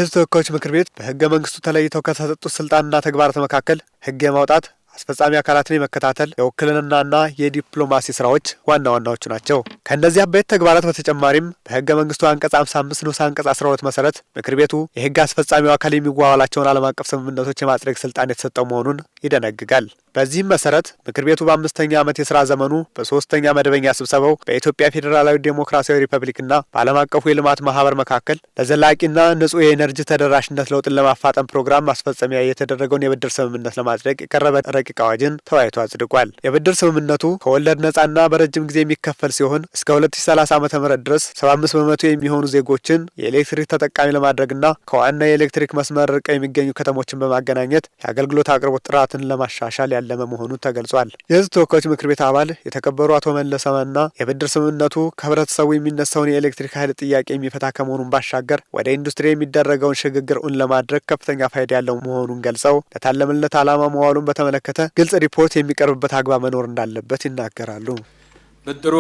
የሕዝብ ተወካዮች ምክር ቤት በሕገ መንግስቱ ተለይተው ከተሰጡት ስልጣንና ተግባራት መካከል ሕግ የማውጣት አስፈጻሚ አካላትን የመከታተል የውክልናና የዲፕሎማሲ ስራዎች ዋና ዋናዎቹ ናቸው። ከእነዚህ አበይት ተግባራት በተጨማሪም በሕገ መንግስቱ አንቀጽ 55 ንዑስ አንቀጽ 12 መሰረት ምክር ቤቱ የሕግ አስፈጻሚው አካል የሚዋዋላቸውን ዓለም አቀፍ ስምምነቶች የማጽደቅ ስልጣን የተሰጠው መሆኑን ይደነግጋል። በዚህም መሰረት ምክር ቤቱ በአምስተኛ ዓመት የሥራ ዘመኑ በሶስተኛ መደበኛ ስብሰባው በኢትዮጵያ ፌዴራላዊ ዴሞክራሲያዊ ሪፐብሊክና በዓለም አቀፉ የልማት ማህበር መካከል ለዘላቂና ንጹህ የኤነርጂ ተደራሽነት ለውጥን ለማፋጠን ፕሮግራም ማስፈጸሚያ የተደረገውን የብድር ስምምነት ለማጽደቅ የቀረበ ረቂቅ አዋጅን ተወያይቶ አጽድቋል። የብድር ስምምነቱ ከወለድ ነጻና በረጅም ጊዜ የሚከፈል ሲሆን እስከ 2030 ዓ.ም ድረስ 75 በመቶ የሚሆኑ ዜጎችን የኤሌክትሪክ ተጠቃሚ ለማድረግና ከዋና የኤሌክትሪክ መስመር ርቀው የሚገኙ ከተሞችን በማገናኘት የአገልግሎት አቅርቦት ጥራትን ለማሻሻል ያለመ መሆኑ ተገልጿል። የሕዝብ ተወካዮች ምክር ቤት አባል የተከበሩ አቶ መለሰ መና የብድር ስምምነቱ ከህብረተሰቡ የሚነሳውን የኤሌክትሪክ ኃይል ጥያቄ የሚፈታ ከመሆኑን ባሻገር ወደ ኢንዱስትሪ የሚደረገውን ሽግግር ለማድረግ ከፍተኛ ፋይዳ ያለው መሆኑን ገልጸው ለታለመለት ዓላማ መዋሉን በተመለከተ ግልጽ ሪፖርት የሚቀርብበት አግባብ መኖር እንዳለበት ይናገራሉ። ብድሩ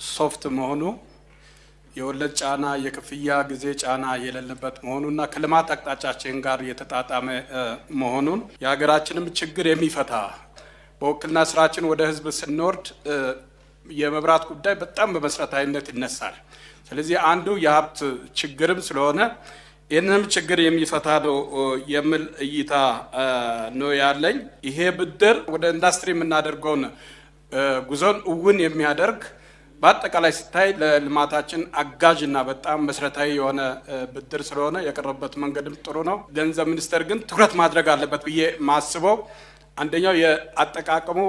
ሶፍት መሆኑ የወለድ ጫና የክፍያ ጊዜ ጫና የሌለበት መሆኑና ከልማት አቅጣጫችን ጋር የተጣጣመ መሆኑን የሀገራችንም ችግር የሚፈታ በውክልና ስራችን ወደ ህዝብ ስንወርድ የመብራት ጉዳይ በጣም በመሰረታዊነት ይነሳል። ስለዚህ አንዱ የሀብት ችግርም ስለሆነ ይህንንም ችግር የሚፈታ ነው የሚል እይታ ነው ያለኝ። ይሄ ብድር ወደ ኢንዱስትሪ የምናደርገውን ጉዞን እውን የሚያደርግ በአጠቃላይ ሲታይ ለልማታችን አጋዥና በጣም መሰረታዊ የሆነ ብድር ስለሆነ የቀረበበት መንገድም ጥሩ ነው። ገንዘብ ሚኒስቴር ግን ትኩረት ማድረግ አለበት ብዬ ማስበው አንደኛው የአጠቃቀሙ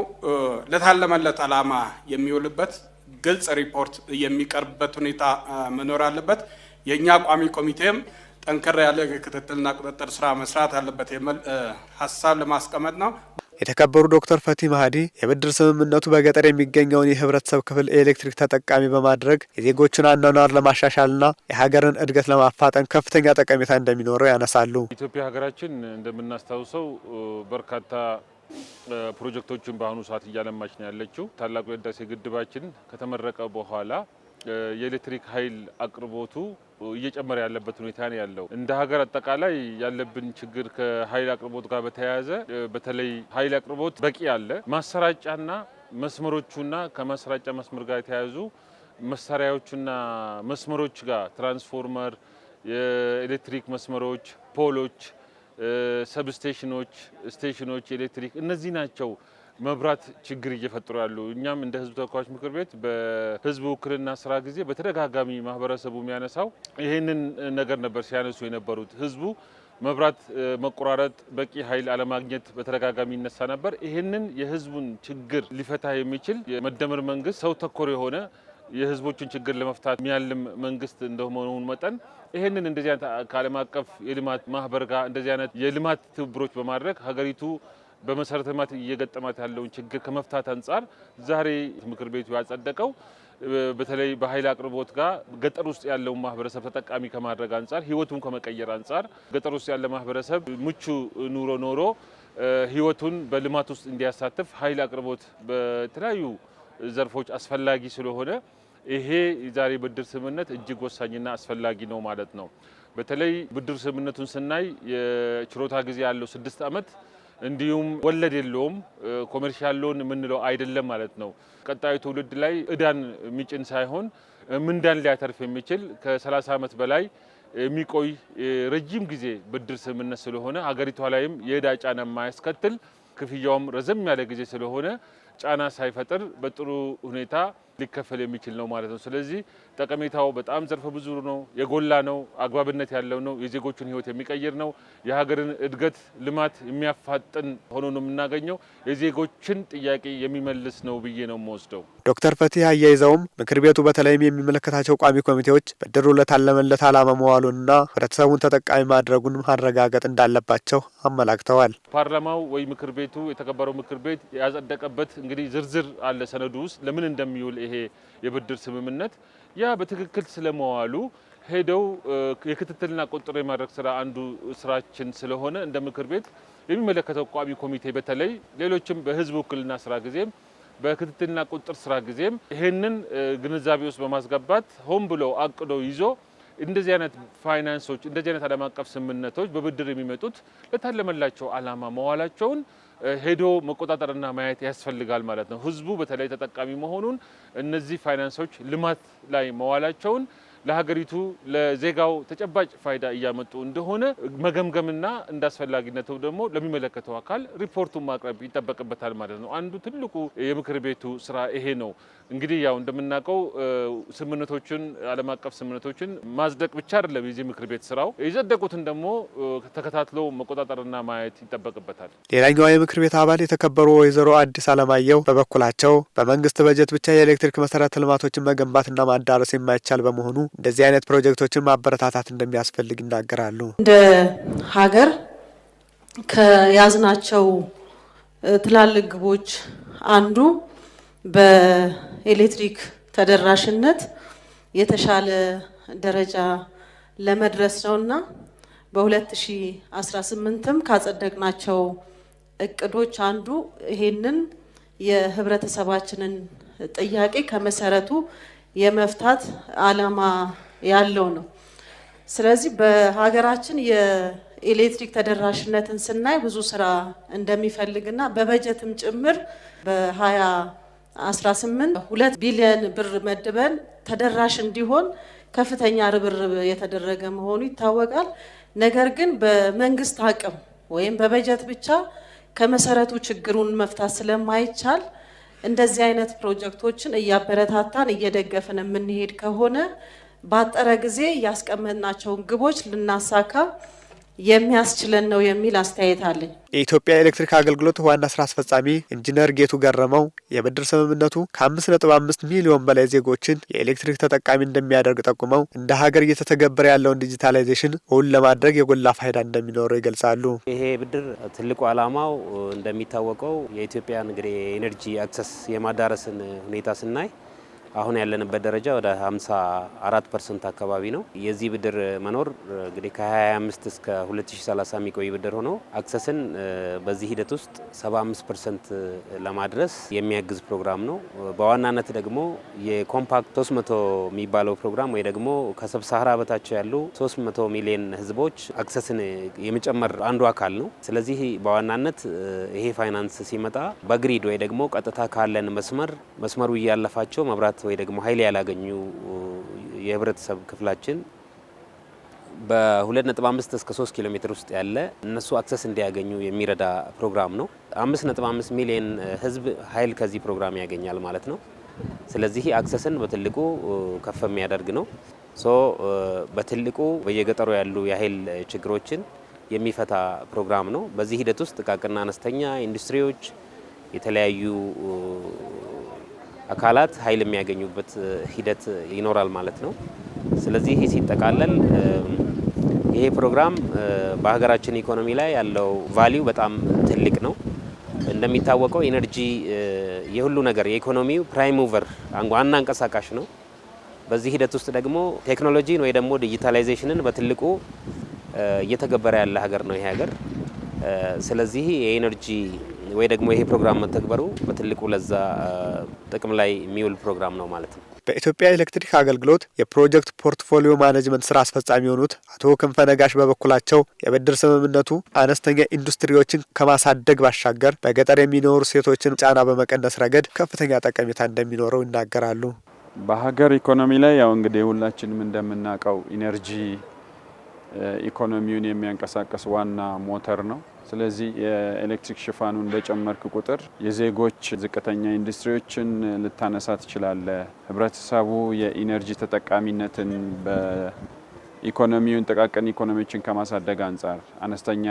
ለታለመለት ዓላማ የሚውልበት ግልጽ ሪፖርት የሚቀርብበት ሁኔታ መኖር አለበት። የእኛ ቋሚ ኮሚቴም ጠንከር ያለ ክትትልና ቁጥጥር ስራ መስራት አለበት የሚል ሀሳብ ለማስቀመጥ ነው። የተከበሩ ዶክተር ፈቲ ማህዲ የብድር ስምምነቱ በገጠር የሚገኘውን የህብረተሰብ ክፍል ኤሌክትሪክ ተጠቃሚ በማድረግ የዜጎችን አኗኗር ለማሻሻልና የሀገርን እድገት ለማፋጠን ከፍተኛ ጠቀሜታ እንደሚኖረው ያነሳሉ። ኢትዮጵያ ሀገራችን እንደምናስታውሰው በርካታ ፕሮጀክቶችን በአሁኑ ሰዓት እያለማች ነው ያለችው። ታላቁ የህዳሴ ግድባችን ከተመረቀ በኋላ የኤሌክትሪክ ኃይል አቅርቦቱ እየጨመረ ያለበት ሁኔታ ነው ያለው። እንደ ሀገር አጠቃላይ ያለብን ችግር ከኃይል አቅርቦት ጋር በተያያዘ በተለይ ኃይል አቅርቦት በቂ ያለ ማሰራጫና መስመሮቹና ከማሰራጫ መስመር ጋር የተያያዙ መሳሪያዎችና መስመሮች ጋር ትራንስፎርመር፣ የኤሌክትሪክ መስመሮች፣ ፖሎች፣ ሰብስቴሽኖች፣ ስቴሽኖች፣ ኤሌክትሪክ እነዚህ ናቸው መብራት ችግር እየፈጠሩ ያሉ። እኛም እንደ ህዝብ ተወካዮች ምክር ቤት በህዝብ ውክልና ስራ ጊዜ በተደጋጋሚ ማህበረሰቡ የሚያነሳው ይህንን ነገር ነበር ሲያነሱ የነበሩት። ህዝቡ መብራት መቆራረጥ፣ በቂ ኃይል አለማግኘት በተደጋጋሚ ይነሳ ነበር። ይህንን የህዝቡን ችግር ሊፈታ የሚችል የመደመር መንግስት ሰው ተኮር የሆነ የህዝቦችን ችግር ለመፍታት የሚያልም መንግስት እንደመሆኑ መጠን ይህንን እንደዚህ አይነት ከዓለም አቀፍ የልማት ማህበር ጋር እንደዚህ አይነት የልማት ትብብሮች በማድረግ ሀገሪቱ በመሰረተ ልማት እየገጠማት ያለውን ችግር ከመፍታት አንጻር ዛሬ ምክር ቤቱ ያጸደቀው በተለይ በኃይል አቅርቦት ጋር ገጠር ውስጥ ያለውን ማህበረሰብ ተጠቃሚ ከማድረግ አንጻር ህይወቱን ከመቀየር አንጻር ገጠር ውስጥ ያለ ማህበረሰብ ምቹ ኑሮ ኖሮ ህይወቱን በልማት ውስጥ እንዲያሳትፍ ኃይል አቅርቦት በተለያዩ ዘርፎች አስፈላጊ ስለሆነ ይሄ ዛሬ ብድር ስምምነት እጅግ ወሳኝና አስፈላጊ ነው ማለት ነው። በተለይ ብድር ስምምነቱን ስናይ የችሮታ ጊዜ ያለው 6 ዓመት እንዲሁም ወለድ የለውም፣ ኮሜርሻል ሎን የምንለው አይደለም ማለት ነው። ቀጣዩ ትውልድ ላይ እዳን የሚጭን ሳይሆን ምንዳን ሊያተርፍ የሚችል ከ30 ዓመት በላይ የሚቆይ ረጅም ጊዜ ብድር ስምምነት ስለሆነ ሀገሪቷ ላይም የእዳ ጫና የማያስከትል ክፍያውም ረዘም ያለ ጊዜ ስለሆነ ጫና ሳይፈጥር በጥሩ ሁኔታ ሊከፈል የሚችል ነው ማለት ነው። ስለዚህ ጠቀሜታው በጣም ዘርፈ ብዙ ነው፣ የጎላ ነው፣ አግባብነት ያለው ነው፣ የዜጎችን ህይወት የሚቀይር ነው፣ የሀገርን እድገት ልማት የሚያፋጥን ሆኖ ነው የምናገኘው፣ የዜጎችን ጥያቄ የሚመልስ ነው ብዬ ነው የምወስደው። ዶክተር ፈቲ አያይዘውም ምክር ቤቱ በተለይም የሚመለከታቸው ቋሚ ኮሚቴዎች ብድሩ ለታለመለት ዓላማ መዋሉንና ህብረተሰቡን ተጠቃሚ ማድረጉን ማረጋገጥ እንዳለባቸው አመላክተዋል። ፓርላማው ወይ ምክር ቤቱ የተከበረው ምክር ቤት ያጸደቀበት እንግዲህ ዝርዝር አለ ሰነዱ ውስጥ ለምን እንደሚውል ይሄ የብድር ስምምነት ያ በትክክል ስለመዋሉ ሄደው የክትትልና ቁጥጥር የማድረግ ስራ አንዱ ስራችን ስለሆነ እንደ ምክር ቤት የሚመለከተው ቋሚ ኮሚቴ በተለይ ሌሎችም በህዝብ ውክልና ስራ ጊዜም በክትትልና ቁጥጥር ስራ ጊዜም ይሄንን ግንዛቤ ውስጥ በማስገባት ሆን ብሎ አቅዶ ይዞ እንደዚህ አይነት ፋይናንሶች እንደዚህ አይነት ዓለም አቀፍ ስምምነቶች በብድር የሚመጡት ለታለመላቸው ዓላማ መዋላቸውን ሄዶ መቆጣጠርና ማየት ያስፈልጋል ማለት ነው። ህዝቡ በተለይ ተጠቃሚ መሆኑን እነዚህ ፋይናንሶች ልማት ላይ መዋላቸውን ለሀገሪቱ ለዜጋው ተጨባጭ ፋይዳ እያመጡ እንደሆነ መገምገምና እንዳስፈላጊነቱ ደግሞ ለሚመለከተው አካል ሪፖርቱን ማቅረብ ይጠበቅበታል ማለት ነው። አንዱ ትልቁ የምክር ቤቱ ስራ ይሄ ነው። እንግዲህ ያው እንደምናውቀው ስምምነቶችን ዓለም አቀፍ ስምምነቶችን ማጽደቅ ብቻ አይደለም የዚህ ምክር ቤት ስራው፣ የጸደቁትን ደግሞ ተከታትሎ መቆጣጠርና ማየት ይጠበቅበታል። ሌላኛው የምክር ቤት አባል የተከበሩ ወይዘሮ አዲስ አለማየሁ በበኩላቸው በመንግስት በጀት ብቻ የኤሌክትሪክ መሰረተ ልማቶችን መገንባትና ማዳረስ የማይቻል በመሆኑ እንደዚህ አይነት ፕሮጀክቶችን ማበረታታት እንደሚያስፈልግ ይናገራሉ። እንደ ሀገር ከያዝናቸው ትላልቅ ግቦች አንዱ በኤሌክትሪክ ተደራሽነት የተሻለ ደረጃ ለመድረስ ነውና በ2018ም ካጸደቅናቸው እቅዶች አንዱ ይሄንን የህብረተሰባችንን ጥያቄ ከመሰረቱ የመፍታት ዓላማ ያለው ነው። ስለዚህ በሀገራችን የኤሌክትሪክ ተደራሽነትን ስናይ ብዙ ስራ እንደሚፈልግና በበጀትም ጭምር በ2018 2 ቢሊዮን ብር መድበን ተደራሽ እንዲሆን ከፍተኛ ርብርብ የተደረገ መሆኑ ይታወቃል። ነገር ግን በመንግስት አቅም ወይም በበጀት ብቻ ከመሰረቱ ችግሩን መፍታት ስለማይቻል እንደዚህ አይነት ፕሮጀክቶችን እያበረታታን እየደገፍን የምንሄድ ከሆነ ባጠረ ጊዜ ያስቀመጥናቸውን ግቦች ልናሳካ የሚያስችለን ነው የሚል አስተያየት አለኝ። የኢትዮጵያ ኤሌክትሪክ አገልግሎት ዋና ስራ አስፈጻሚ ኢንጂነር ጌቱ ገረመው የብድር ስምምነቱ ከ5.5 ሚሊዮን በላይ ዜጎችን የኤሌክትሪክ ተጠቃሚ እንደሚያደርግ ጠቁመው እንደ ሀገር እየተተገበረ ያለውን ዲጂታላይዜሽን እውን ለማድረግ የጎላ ፋይዳ እንደሚኖረው ይገልጻሉ። ይሄ ብድር ትልቁ ዓላማው እንደሚታወቀው የኢትዮጵያ እንግዲህ የኤነርጂ አክሰስ የማዳረስን ሁኔታ ስናይ አሁን ያለንበት ደረጃ ወደ 54% አካባቢ ነው። የዚህ ብድር መኖር እንግዲህ ከ2025 እስከ 2030 የሚቆይ ብድር ሆኖ አክሰስን በዚህ ሂደት ውስጥ 75% ለማድረስ የሚያግዝ ፕሮግራም ነው። በዋናነት ደግሞ የኮምፓክት 300 የሚባለው ፕሮግራም ወይ ደግሞ ከሰብሳሃራ በታች ያሉ 300 ሚሊዮን ህዝቦች አክሰስን የመጨመር አንዱ አካል ነው። ስለዚህ በዋናነት ይሄ ፋይናንስ ሲመጣ በግሪድ ወይ ደግሞ ቀጥታ ካለን መስመሩ እያለፋቸው መብራት ወይ ደግሞ ኃይል ያላገኙ የህብረተሰብ ክፍላችን በ2.5 እስከ 3 ኪሎ ሜትር ውስጥ ያለ እነሱ አክሰስ እንዲያገኙ የሚረዳ ፕሮግራም ነው። 5.5 ሚሊዮን ህዝብ ኃይል ከዚህ ፕሮግራም ያገኛል ማለት ነው። ስለዚህ አክሰስን በትልቁ ከፍ የሚያደርግ ነው። በትልቁ በየገጠሩ ያሉ የኃይል ችግሮችን የሚፈታ ፕሮግራም ነው። በዚህ ሂደት ውስጥ ጥቃቅንና አነስተኛ ኢንዱስትሪዎች የተለያዩ አካላት ኃይል የሚያገኙበት ሂደት ይኖራል ማለት ነው። ስለዚህ ሲጠቃለል ይሄ ፕሮግራም በሀገራችን ኢኮኖሚ ላይ ያለው ቫልዩ በጣም ትልቅ ነው። እንደሚታወቀው ኢነርጂ የሁሉ ነገር የኢኮኖሚው ፕራይም ሙቨር ዋና አንቀሳቃሽ ነው። በዚህ ሂደት ውስጥ ደግሞ ቴክኖሎጂን ወይ ደግሞ ዲጂታላይዜሽንን በትልቁ እየተገበረ ያለ ሀገር ነው ይሄ ሀገር። ስለዚህ የኢነርጂ ወይ ደግሞ ይሄ ፕሮግራም መተግበሩ በትልቁ ለዛ ጥቅም ላይ የሚውል ፕሮግራም ነው ማለት ነው። በኢትዮጵያ ኤሌክትሪክ አገልግሎት የፕሮጀክት ፖርትፎሊዮ ማኔጅመንት ስራ አስፈጻሚ የሆኑት አቶ ክንፈ ነጋሽ በበኩላቸው የብድር ስምምነቱ አነስተኛ ኢንዱስትሪዎችን ከማሳደግ ባሻገር በገጠር የሚኖሩ ሴቶችን ጫና በመቀነስ ረገድ ከፍተኛ ጠቀሜታ እንደሚኖረው ይናገራሉ። በሀገር ኢኮኖሚ ላይ ያው እንግዲህ ሁላችንም እንደምናውቀው ኢነርጂ ኢኮኖሚውን የሚያንቀሳቀስ ዋና ሞተር ነው። ስለዚህ የኤሌክትሪክ ሽፋኑን በጨመርክ ቁጥር የዜጎች ዝቅተኛ ኢንዱስትሪዎችን ልታነሳ ትችላለህ። ህብረተሰቡ የኢነርጂ ተጠቃሚነትን በኢኮኖሚውን ጥቃቅን ኢኮኖሚዎችን ከማሳደግ አንጻር፣ አነስተኛ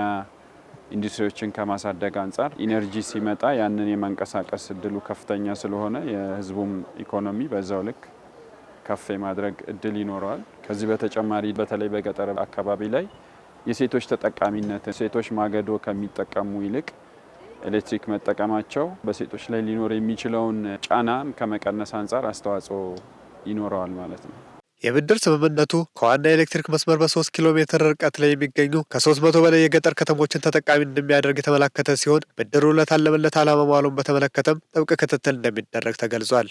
ኢንዱስትሪዎችን ከማሳደግ አንጻር ኢነርጂ ሲመጣ ያንን የማንቀሳቀስ እድሉ ከፍተኛ ስለሆነ የህዝቡም ኢኮኖሚ በዛው ልክ ከፍ የማድረግ እድል ይኖረዋል። ከዚህ በተጨማሪ በተለይ በገጠር አካባቢ ላይ የሴቶች ተጠቃሚነት ሴቶች ማገዶ ከሚጠቀሙ ይልቅ ኤሌክትሪክ መጠቀማቸው በሴቶች ላይ ሊኖር የሚችለውን ጫናን ከመቀነስ አንጻር አስተዋጽኦ ይኖረዋል ማለት ነው። የብድር ስምምነቱ ከዋና የኤሌክትሪክ መስመር በ3 ኪሎ ሜትር ርቀት ላይ የሚገኙ ከ300 በላይ የገጠር ከተሞችን ተጠቃሚ እንደሚያደርግ የተመለከተ ሲሆን ብድሩ ለታለመለት ዓላማ መዋሉን በተመለከተም ጥብቅ ክትትል እንደሚደረግ ተገልጿል።